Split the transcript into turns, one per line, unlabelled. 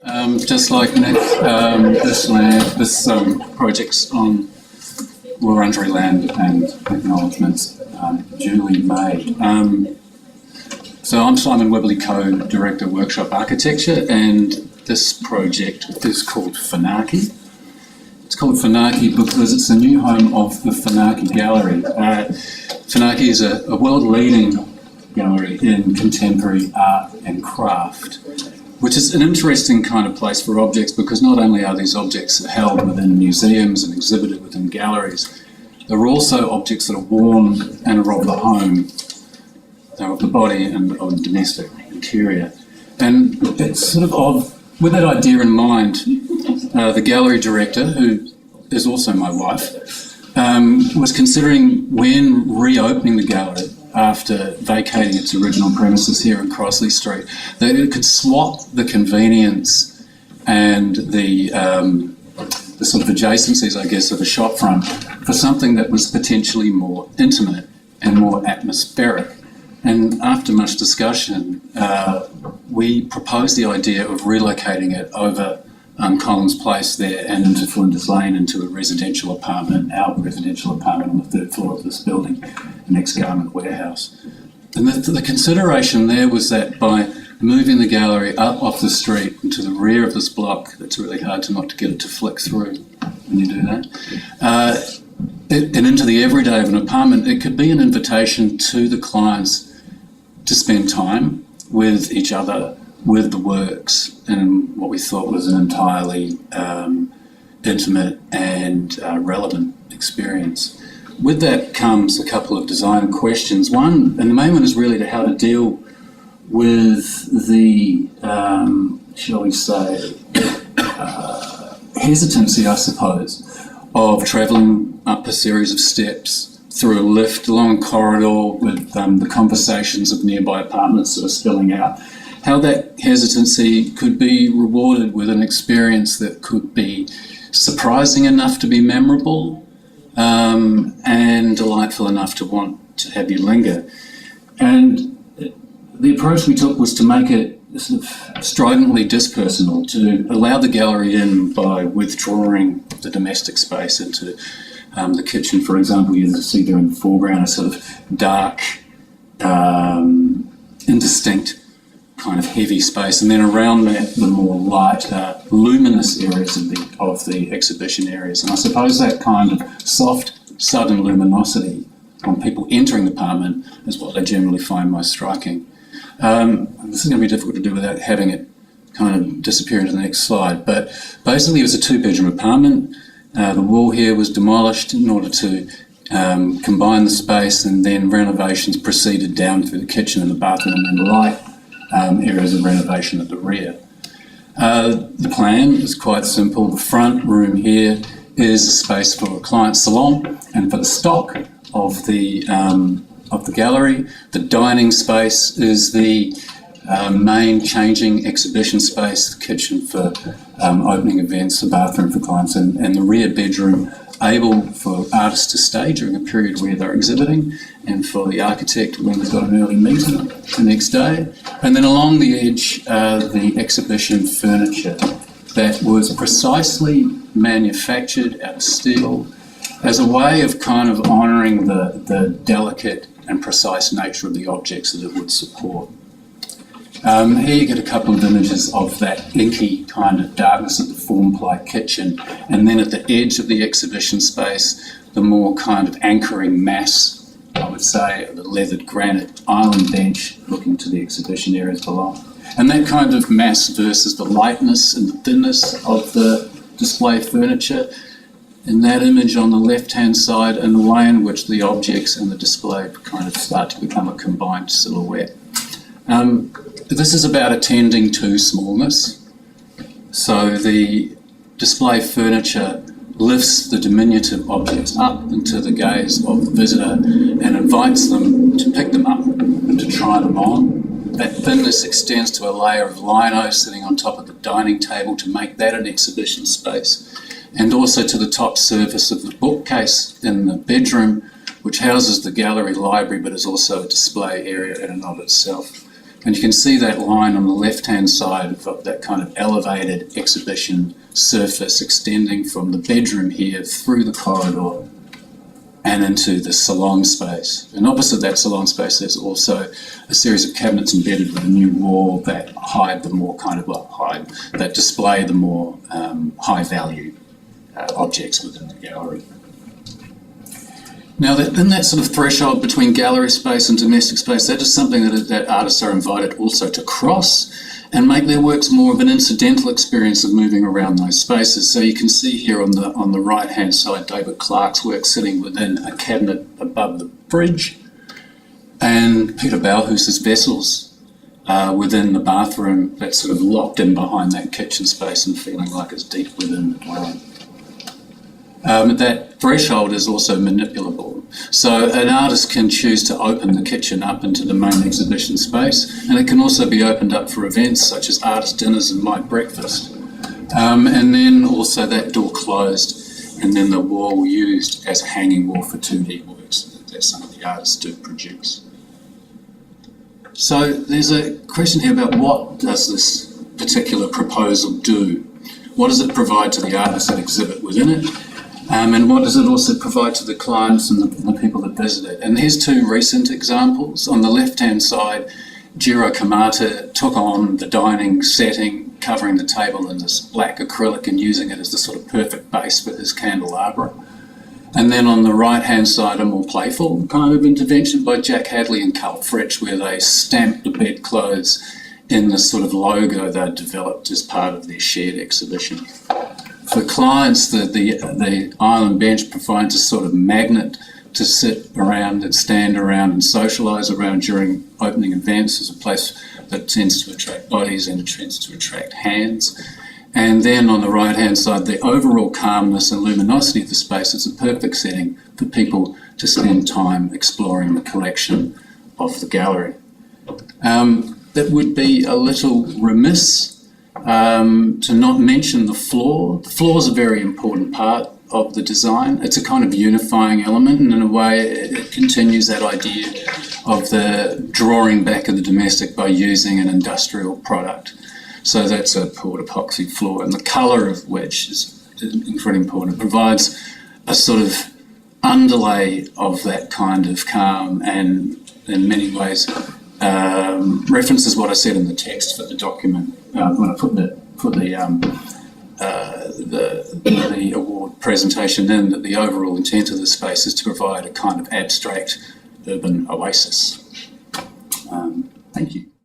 Just like Nick, this project's on Wurundjeri land and acknowledgements duly made. So I'm Simon Wibberley, Co-Director Workshop Architecture, and this project is called Funaki. It's called Funaki because it's the new home of the Funaki Gallery. Funaki is a world-leading gallery in contemporary art and craft, which is an interesting kind of place for objects because not only are these objects held within museums and exhibited within galleries, they're also objects that are worn and are of the home, they're of the body and of the domestic interior. And it's sort of with that idea in mind, the gallery director, who is also my wife, was considering when reopening the gallery after vacating its original premises here in Crossley Street, that it could swap the convenience and the sort of adjacencies, I guess, of a shopfront for something that was potentially more intimate and more atmospheric. And after much discussion, we proposed the idea of relocating it over Collins Place there and into Flinders Lane into a residential apartment, our residential apartment on the third floor of this building, an ex-garment warehouse. And the consideration there was that by moving the gallery up off the street into the rear of this block, it's really hard not to get it to flick through when you do that, and into the everyday of an apartment, it could be an invitation to the clients to spend time with each other, with the works, in what we thought was an entirely intimate and relevant experience. With that comes a couple of design questions. One, and the main one, is really how to deal with the, shall we say, hesitancy, I suppose, of travelling up a series of steps through a lift, along a corridor with the conversations of nearby apartments sort of spilling out. How that hesitancy could be rewarded with an experience that could be surprising enough to be memorable and delightful enough to want to have you linger. And the approach we took was to make it sort of stridently dispersonal, to allow the gallery in by withdrawing the domestic space into the kitchen, for example. You can see there in the foreground a sort of dark, indistinct kind of heavy space, and then around that the more light, luminous areas of the exhibition areas. And I suppose that kind of soft, sudden luminosity on people entering the apartment is what they generally find most striking. This is going to be difficult to do without having it kind of disappear into the next slide, but basically it was a two-bedroom apartment. The wall here was demolished in order to combine the space, and then renovations proceeded down through the kitchen and the bathroom and the light areas of renovation at the rear. The plan is quite simple. The front room here is a space for a client salon and for the stock of the gallery. The dining space is the main changing exhibition space, the kitchen for opening events, the bathroom for clients, and the rear bedroom able for artists to stay during a period where they're exhibiting, and for the architect when they've got an early meeting the next day. And then along the edge, the exhibition furniture that was precisely manufactured out of steel as a way of kind of honouring the delicate and precise nature of the objects that it would support. Here you get a couple of images of that inky kind of darkness of the form-ply kitchen, and then at the edge of the exhibition space, the more kind of anchoring mass, I would say, the leathered granite island bench looking to the exhibition areas below. And that kind of mass versus the lightness and the thinness of the display furniture, in that image on the left-hand side, and the way in which the objects and the display kind of start to become a combined silhouette. This is about attending to smallness. So the display furniture lifts the diminutive objects up into the gaze of the visitor and invites them to pick them up and to try them on. That thinness extends to a layer of lino sitting on top of the dining table to make that an exhibition space, and also to the top surface of the bookcase in the bedroom, which houses the gallery library but is also a display area in and of itself. And you can see that line on the left-hand side of that kind of elevated exhibition surface extending from the bedroom here through the corridor and into the salon space. And opposite that salon space, there's also a series of cabinets embedded with a new wall that hide the more kind of, that display the more high-value objects within the gallery. Now, in that sort of threshold between gallery space and domestic space, that is something that artists are invited also to cross and make their works more of an incidental experience of moving around those spaces. So you can see here on the right-hand side, David Clark's work sitting within a cabinet above the fridge, and Peter Bauhaus's vessels within the bathroom that's sort of locked in behind that kitchen space and feeling like it's deep within the dwelling. That threshold is also manipulable. So an artist can choose to open the kitchen up into the main exhibition space, and it can also be opened up for events such as artist dinners and light breakfast. And then also that door closed, and then the wall used as a hanging wall for 2D works that some of the artists do produce. So there's a question here about what does this particular proposal do? What does it provide to the artists that exhibit within it? And what does it also provide to the clients and the people that visit it? And here's two recent examples. On the left-hand side, Jiro Kamata took on the dining setting, covering the table in this black acrylic and using it as the sort of perfect base for his candelabra. And then on the right-hand side, a more playful kind of intervention by Jack Hadley and Carl Fritsch, where they stamped the bedclothes in the sort of logo they'd developed as part of their shared exhibition. For clients, the island bench provides a sort of magnet to sit around and stand around and socialise around during opening events. As a place that tends to attract bodies and it tends to attract hands. And then on the right-hand side, the overall calmness and luminosity of the space is a perfect setting for people to spend time exploring the collection of the gallery. That would be a little remiss to not mention the floor. The floor is a very important part of the design. It's a kind of unifying element, and in a way it continues that idea of the drawing back of the domestic by using an industrial product. So that's a poured epoxy floor, and the colour of which is incredibly important. It provides a sort of underlay of that kind of calm, and in many ways references what I said in the text for the document when I put the award presentation in, that the overall intent of the space is to provide a kind of abstract urban oasis. Thank you.